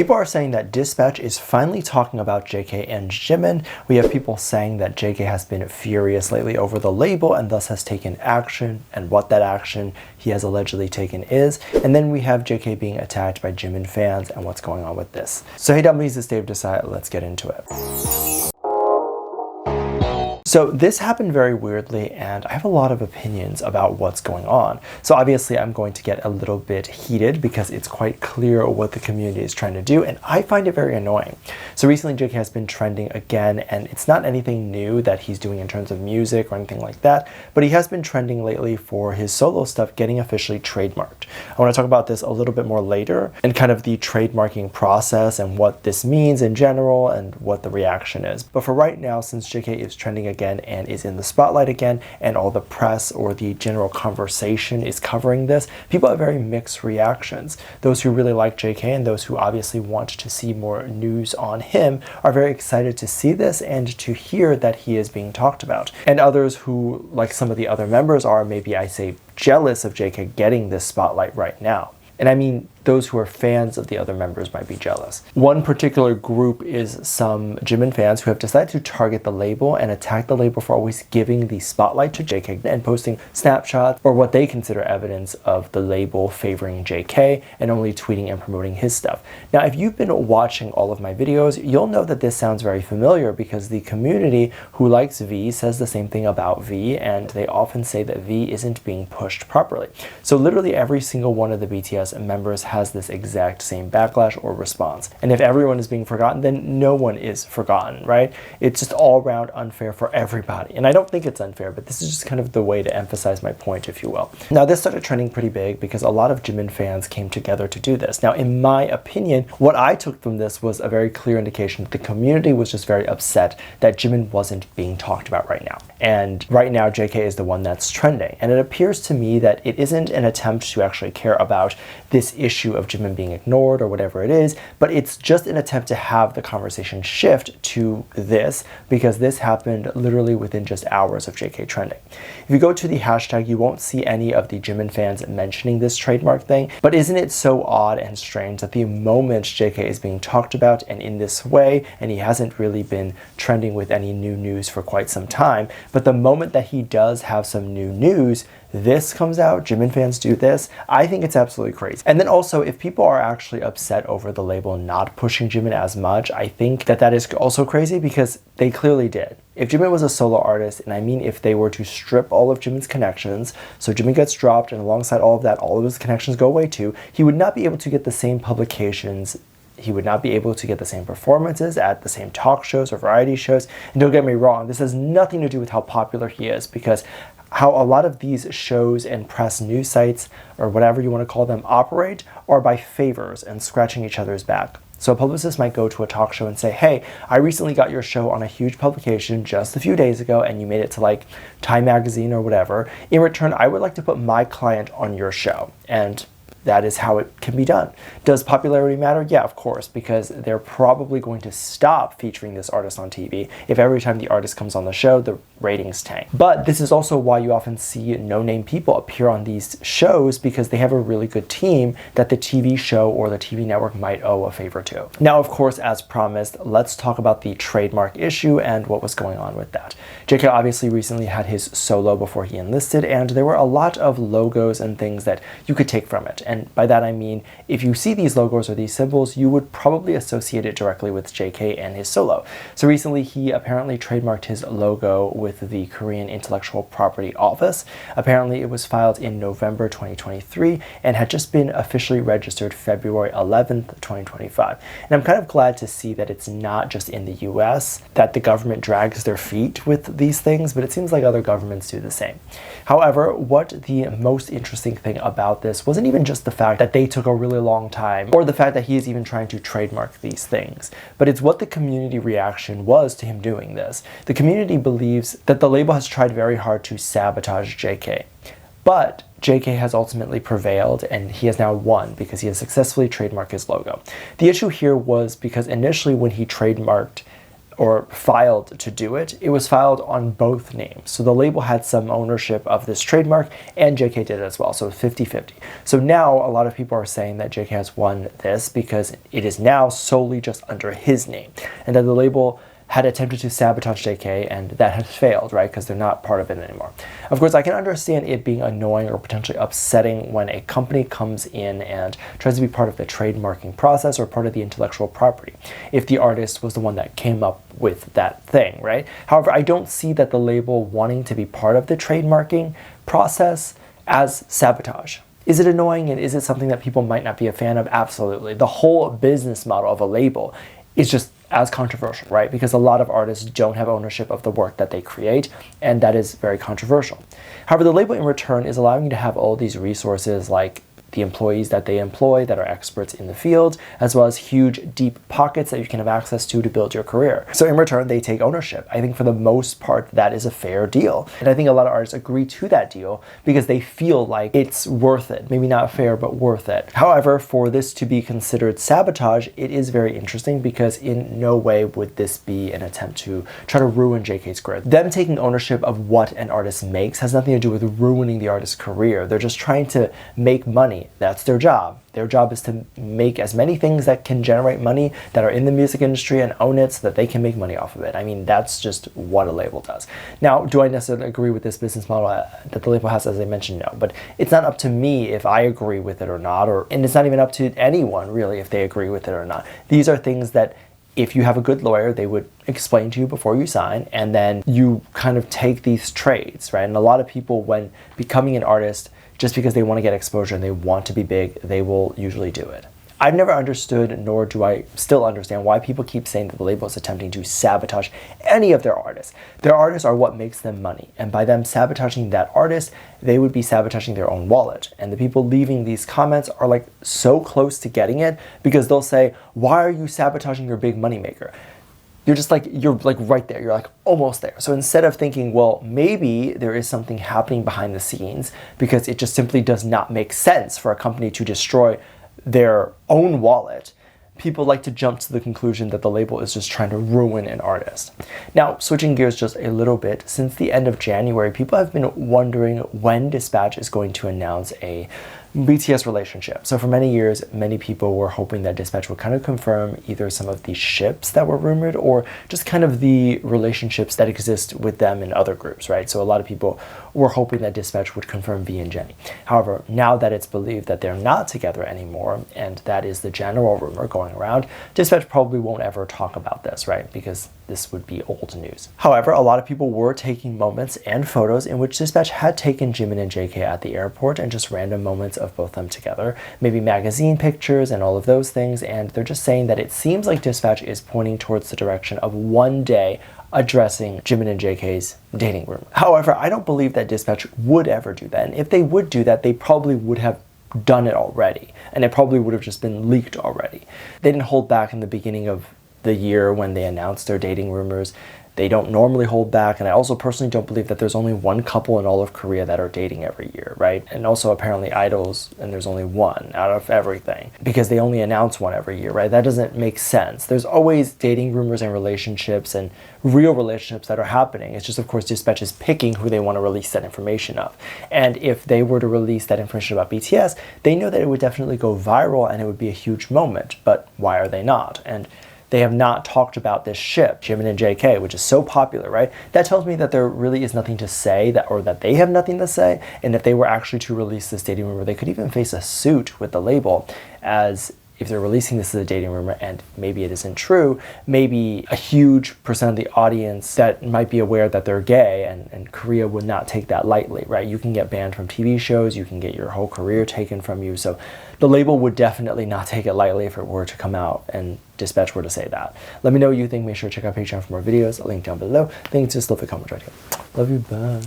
People are saying that Dispatch is finally talking about JK and Jimin. We have people saying that JK has been furious lately over the label and thus has taken action, and what that action he has allegedly taken is. And then we have JK being attacked by Jimin fans and what's going on with this. So hey Dumplings, it's Dave Desai. Let's get into it. So this happened very weirdly, and I have a lot of opinions about what's going on. So obviously I'm going to get a little bit heated because it's quite clear what the community is trying to do, and I find it very annoying. So recently JK has been trending again, and it's not anything new that he's doing in terms of music or anything like that, but he has been trending lately for his solo stuff getting officially trademarked. I want to talk about this a little bit more later, and kind of the trademarking process and what this means in general and what the reaction is. But for right now, since JK is trending again and is in the spotlight again, and all the press or the general conversation is covering this, people have very mixed reactions. Those who really like JK and those who obviously want to see more news on him are very excited to see this and to hear that he is being talked about. And others who, like some of the other members, are maybe I say jealous of JK getting this spotlight right now. And I mean, those who are fans of the other members might be jealous. One particular group is some Jimin fans who have decided to target the label and attack the label for always giving the spotlight to JK and posting snapshots or what they consider evidence of the label favoring JK and only tweeting and promoting his stuff. Now, if you've been watching all of my videos, you'll know that this sounds very familiar because the community who likes V says the same thing about V, and they often say that V isn't being pushed properly. So literally every single one of the BTS members has this exact same backlash or response. And if everyone is being forgotten, then no one is forgotten, right? It's just all around unfair for everybody. And I don't think it's unfair, but this is just kind of the way to emphasize my point, if you will. Now, this started trending pretty big because a lot of Jimin fans came together to do this. Now, in my opinion, what I took from this was a very clear indication that the community was just very upset that Jimin wasn't being talked about right now. And right now, JK is the one that's trending. And it appears to me that it isn't an attempt to actually care about this issue of Jimin being ignored or whatever it is, but it's just an attempt to have the conversation shift to this because this happened literally within just hours of JK trending. If you go to the hashtag, you won't see any of the Jimin fans mentioning this trademark thing, but isn't it so odd and strange that the moment JK is being talked about and in this way, and he hasn't really been trending with any new news for quite some time, but the moment that he does have some new news, this comes out, Jimin fans do this. I think it's absolutely crazy. And then also, if people are actually upset over the label not pushing Jimin as much, I think that that is also crazy because they clearly did. If Jimin was a solo artist, and I mean if they were to strip all of Jimin's connections, so Jimin gets dropped and alongside all of that, all of his connections go away too, he would not be able to get the same publications, he would not be able to get the same performances at the same talk shows or variety shows. And don't get me wrong, this has nothing to do with how popular he is, because how a lot of these shows and press news sites, or whatever you want to call them, operate are by favors and scratching each other's back. So a publicist might go to a talk show and say, hey, I recently got your show on a huge publication just a few days ago and you made it to like Time Magazine or whatever. In return, I would like to put my client on your show. And that is how it can be done. Does popularity matter? Yeah, of course, because they're probably going to stop featuring this artist on TV if every time the artist comes on the show, the ratings tank. But this is also why you often see no-name people appear on these shows, because they have a really good team that the TV show or the TV network might owe a favor to. Now, of course, as promised, let's talk about the trademark issue and what was going on with that. JK obviously recently had his solo before he enlisted, and there were a lot of logos and things that you could take from it. And by that I mean, if you see these logos or these symbols, you would probably associate it directly with JK and his solo. So recently he apparently trademarked his logo with the Korean Intellectual Property Office. Apparently it was filed in November 2023 and had just been officially registered February 11th, 2025. And I'm kind of glad to see that it's not just in the US that the government drags their feet with these things, but it seems like other governments do the same. However, what the most interesting thing about this wasn't even just the fact that they took a really long time, or the fact that he is even trying to trademark these things, but it's what the community reaction was to him doing this. The community believes that the label has tried very hard to sabotage JK, but JK has ultimately prevailed and he has now won because he has successfully trademarked his logo. The issue here was because initially when he trademarked or filed to do it, it was filed on both names. So the label had some ownership of this trademark, and JK did as well, so 50-50. So now a lot of people are saying that JK has won this because it is now solely just under his name, and that the label had attempted to sabotage JK, and that has failed, right? Because they're not part of it anymore. Of course, I can understand it being annoying or potentially upsetting when a company comes in and tries to be part of the trademarking process or part of the intellectual property, if the artist was the one that came up with that thing, right? However, I don't see that the label wanting to be part of the trademarking process as sabotage. Is it annoying, and is it something that people might not be a fan of? Absolutely. The whole business model of a label is just as controversial, right? Because a lot of artists don't have ownership of the work that they create, and that is very controversial. However, the label in return is allowing you to have all these resources like the employees that they employ that are experts in the field, as well as huge, deep pockets that you can have access to build your career. So in return, they take ownership. I think for the most part, that is a fair deal. And I think a lot of artists agree to that deal because they feel like it's worth it. Maybe not fair, but worth it. However, for this to be considered sabotage, it is very interesting because in no way would this be an attempt to try to ruin JK's career. Them taking ownership of what an artist makes has nothing to do with ruining the artist's career. They're just trying to make money. That's their job. Their job is to make as many things that can generate money that are in the music industry and own it so that they can make money off of it. I mean, that's just what a label does. Now, do I necessarily agree with this business model that the label has? As I mentioned, no. But it's not up to me if I agree with it or not, and it's not even up to anyone, really, if they agree with it or not. These are things that if you have a good lawyer, they would explain to you before you sign, and then you kind of take these trades, right? And a lot of people, when becoming an artist, just because they want to get exposure and they want to be big, they will usually do it. I've never understood, nor do I still understand, why people keep saying that the label is attempting to sabotage any of their artists. Their artists are what makes them money, and by them sabotaging that artist, they would be sabotaging their own wallet. And the people leaving these comments are like so close to getting it because they'll say, why are you sabotaging your big moneymaker? You're like right there. You're like almost there. So instead of thinking, well, maybe there is something happening behind the scenes because it just simply does not make sense for a company to destroy their own wallet, people like to jump to the conclusion that the label is just trying to ruin an artist. Now, switching gears just a little bit, since the end of January, people have been wondering when Dispatch is going to announce a BTS relationship. So for many years, many people were hoping that Dispatch would kind of confirm either some of the ships that were rumored or just kind of the relationships that exist with them and other groups, right? So a lot of people were hoping that Dispatch would confirm V and Jennie. However, now that it's believed that they're not together anymore, and that is the general rumor going around, Dispatch probably won't ever talk about this, right? Because this would be old news. However, a lot of people were taking moments and photos in which Dispatch had taken Jimin and JK at the airport, and just random moments of both them together, maybe magazine pictures and all of those things, and they're just saying that it seems like Dispatch is pointing towards the direction of one day addressing Jimin and JK's dating rumor. However, I don't believe that Dispatch would ever do that, and if they would do that, they probably would have done it already, and it probably would have just been leaked already. They didn't hold back in the beginning of the year when they announced their dating rumors. They don't normally hold back, and I also personally don't believe that there's only one couple in all of Korea that are dating every year, right? And also apparently idols, and there's only one out of everything, because they only announce one every year, right? That doesn't make sense. There's always dating rumors and relationships and real relationships that are happening. It's just, of course, Dispatch is picking who they want to release that information of. And if they were to release that information about BTS, they know that it would definitely go viral and it would be a huge moment, but why are they not? And they have not talked about this ship, Jimin and JK, which is so popular, right? That tells me that there really is nothing to say, or that they have nothing to say. And if they were actually to release this dating rumor, they could even face a suit with the label, as if they're releasing this as a dating rumor and maybe it isn't true, maybe a huge percent of the audience that might be aware that they're gay, and Korea would not take that lightly, right? You can get banned from TV shows, you can get your whole career taken from you. So the label would definitely not take it lightly if it were to come out and Dispatch were to say that. Let me know what you think. Make sure to check out Patreon for more videos. Link down below. Thanks. Just leave a comment right here. Love you. Bye.